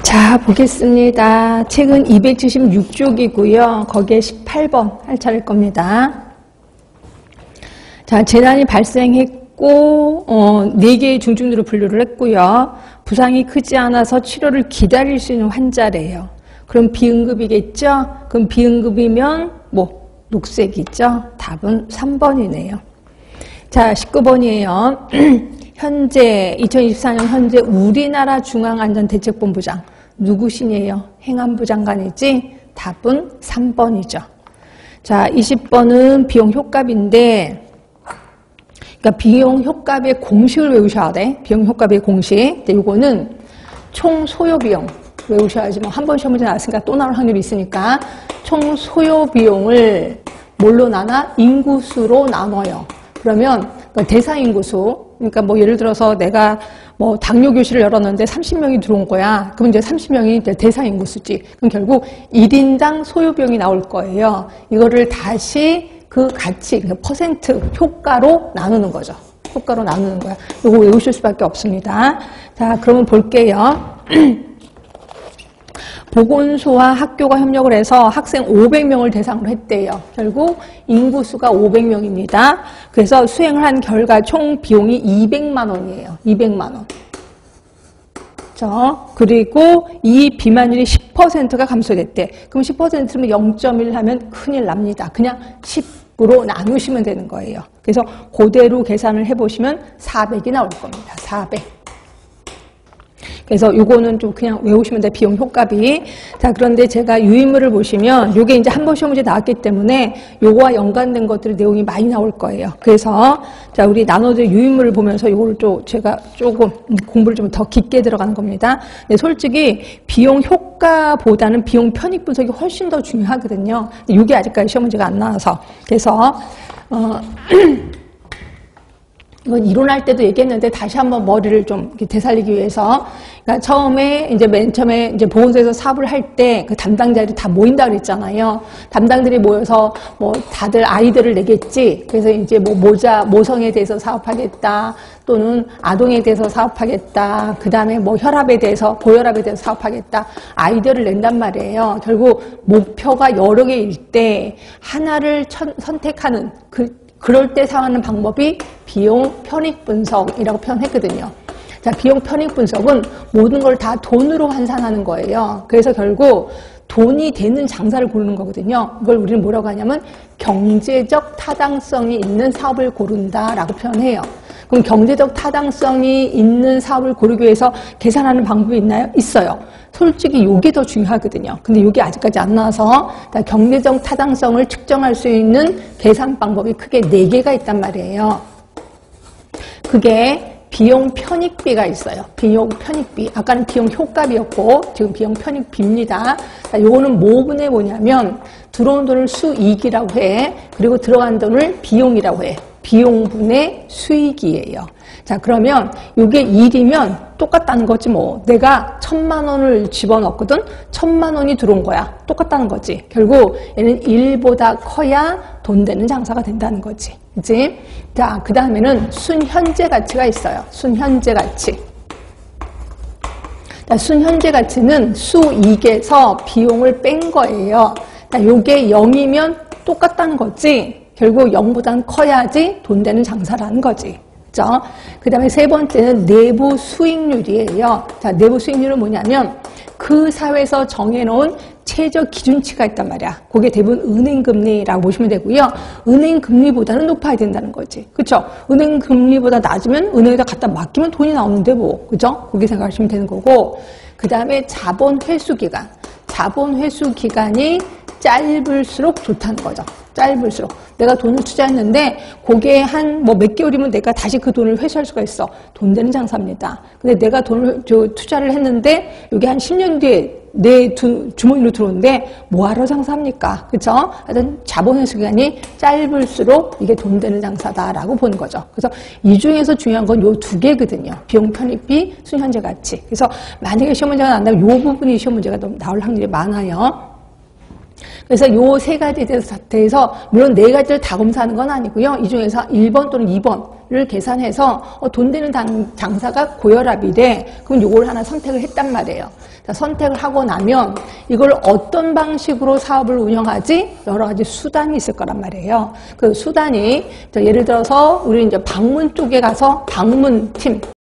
자, 보겠습니다. 책은 276쪽이고요. 거기에 18번 할 차례일 겁니다. 자, 재난이 발생했고 4개의 중증도로 분류를 했고요. 부상이 크지 않아서 치료를 기다릴 수 있는 환자래요. 그럼 비응급이겠죠? 그럼 비응급이면 뭐 녹색이죠? 답은 3번이네요. 자, 19번이에요. 현재 2024년 현재 우리나라 중앙안전대책본부장 누구시니에요? 행안부 장관이지? 답은 3번이죠. 자, 20번은 비용 효과비인데, 그러니까 비용 효과비의 공식을 외우셔야 돼. 비용 효과비의 공식. 근데 이거는 총 소요 비용 외우셔야지. 뭐 한 번 시험 문제 나왔으니까 또 나올 확률이 있으니까 총 소요 비용을 뭘로 나눠? 인구수로 나눠요. 그러면 대상 인구수. 그러니까 뭐 예를 들어서 내가 뭐 당뇨 교실을 열었는데 30명이 들어온 거야. 그럼 이제 30명이 대상 인구수지. 그럼 결국 1인당 소요비용이 나올 거예요. 이거를 다시 그 가치, 퍼센트 효과로 나누는 거죠. 효과로 나누는 거야. 이거 외우실 수밖에 없습니다. 자, 그러면 볼게요. 보건소와 학교가 협력을 해서 학생 500명을 대상으로 했대요. 결국 인구수가 500명입니다. 그래서 수행을 한 결과 총 비용이 200만 원이에요. 200만 원. 그리고 이 비만율이 10%가 감소됐대. 그럼 10%면 0.1 하면 큰일 납니다. 그냥 10으로 나누시면 되는 거예요. 그래서 그대로 계산을 해보시면 400이 나올 겁니다. 400. 그래서 요거는 좀 그냥 외우시면 돼. 비용 효과비. 자, 그런데 제가 유인물을 보시면 요게 이제 한 번 시험 문제 나왔기 때문에 요거와 연관된 것들이 내용이 많이 나올 거예요. 그래서 자, 우리 나눠진 유인물을 보면서 요거를 좀 제가 조금 공부를 좀 더 깊게 들어가는 겁니다. 근데 솔직히 비용 효과보다는 비용 편익 분석이 훨씬 더 중요하거든요. 근데 요게 아직까지 시험 문제가 안 나와서. 그래서 이건 이론할 때도 얘기했는데 다시 한번 머리를 좀 이렇게 되살리기 위해서. 그러니까 처음에 이제 맨 처음에 이제 보건소에서 사업을 할 때 그 담당자들이 다 모인다 그랬잖아요. 담당들이 모여서 뭐 다들 아이디어를 내겠지. 그래서 이제 뭐 모성에 대해서 사업하겠다. 또는 아동에 대해서 사업하겠다. 그 다음에 뭐 혈압에 대해서, 고혈압에 대해서 사업하겠다. 아이디어를 낸단 말이에요. 결국 목표가 여러 개일 때 하나를 선택하는 그럴 때 사용하는 방법이 비용 편익 분석이라고 표현했거든요. 자, 비용 편익 분석은 모든 걸 다 돈으로 환산하는 거예요. 그래서 결국 돈이 되는 장사를 고르는 거거든요. 이걸 우리는 뭐라고 하냐면 경제적 타당성이 있는 사업을 고른다라고 표현해요. 그럼 경제적 타당성이 있는 사업을 고르기 위해서 계산하는 방법이 있나요? 있어요. 솔직히 이게 더 중요하거든요. 근데 이게 아직까지 안 나와서 경제적 타당성을 측정할 수 있는 계산 방법이 크게 4개가 있단 말이에요. 그게 비용 편익비가 있어요. 비용 편익비. 아까는 비용 효과비였고 지금 비용 편익비입니다. 자, 요거는 모분에 뭐냐면 들어온 돈을 수익이라고 해. 그리고 들어간 돈을 비용이라고 해. 비용분의 수익이에요. 자, 그러면 이게 1이면 똑같다는 거지 뭐. 내가 1000만 원을 집어넣거든. 1000만 원이 들어온 거야. 똑같다는 거지. 결국 얘는 1보다 커야 돈 되는 장사가 된다는 거지. 그치? 자, 그 다음에는 순현재 가치가 있어요. 순현재 가치. 자, 순현재 가치는 수익에서 비용을 뺀 거예요. 자, 요게 0이면 똑같다는 거지. 결국 0보다는 커야지 돈 되는 장사라는 거지. 그죠? 그 다음에 세 번째는 내부 수익률이에요. 자, 내부 수익률은 뭐냐면 그 사회에서 정해놓은 최저 기준치가 있단 말이야. 그게 대부분 은행금리라고 보시면 되고요. 은행금리보다는 높아야 된다는 거지. 그쵸? 은행금리보다 낮으면 은행에다 갖다 맡기면 돈이 나오는데 뭐. 그죠? 그렇게 생각하시면 되는 거고. 그 다음에 자본 회수기간. 자본 회수기간이 짧을수록 좋다는 거죠. 짧을수록. 내가 돈을 투자했는데 그게 한 뭐 몇 개월이면 내가 다시 그 돈을 회수할 수가 있어. 돈 되는 장사입니다. 근데 내가 돈을 투자를 했는데 이게 한 10년 뒤에 내 주머니로 들어오는데 뭐하러 장사합니까? 그쵸? 하여튼 자본 회수 기간이 짧을수록 이게 돈 되는 장사다라고 보는 거죠. 그래서 이 중에서 중요한 건 요 2개거든요. 비용 편익비, 순현재 가치. 그래서 만약에 시험 문제가 난다면 요 부분이 시험 문제가 나올 확률이 많아요. 그래서 요 세 가지에 대해서 물론 네 가지를 다 검사하는 건 아니고요. 이 중에서 1번 또는 2번을 계산해서 돈 되는 장사가 고혈압이래. 그럼 요걸 하나 선택을 했단 말이에요. 자, 선택을 하고 나면 이걸 어떤 방식으로 사업을 운영하지? 여러 가지 수단이 있을 거란 말이에요. 그 수단이 예를 들어서 우리 이제 방문 쪽에 가서 방문팀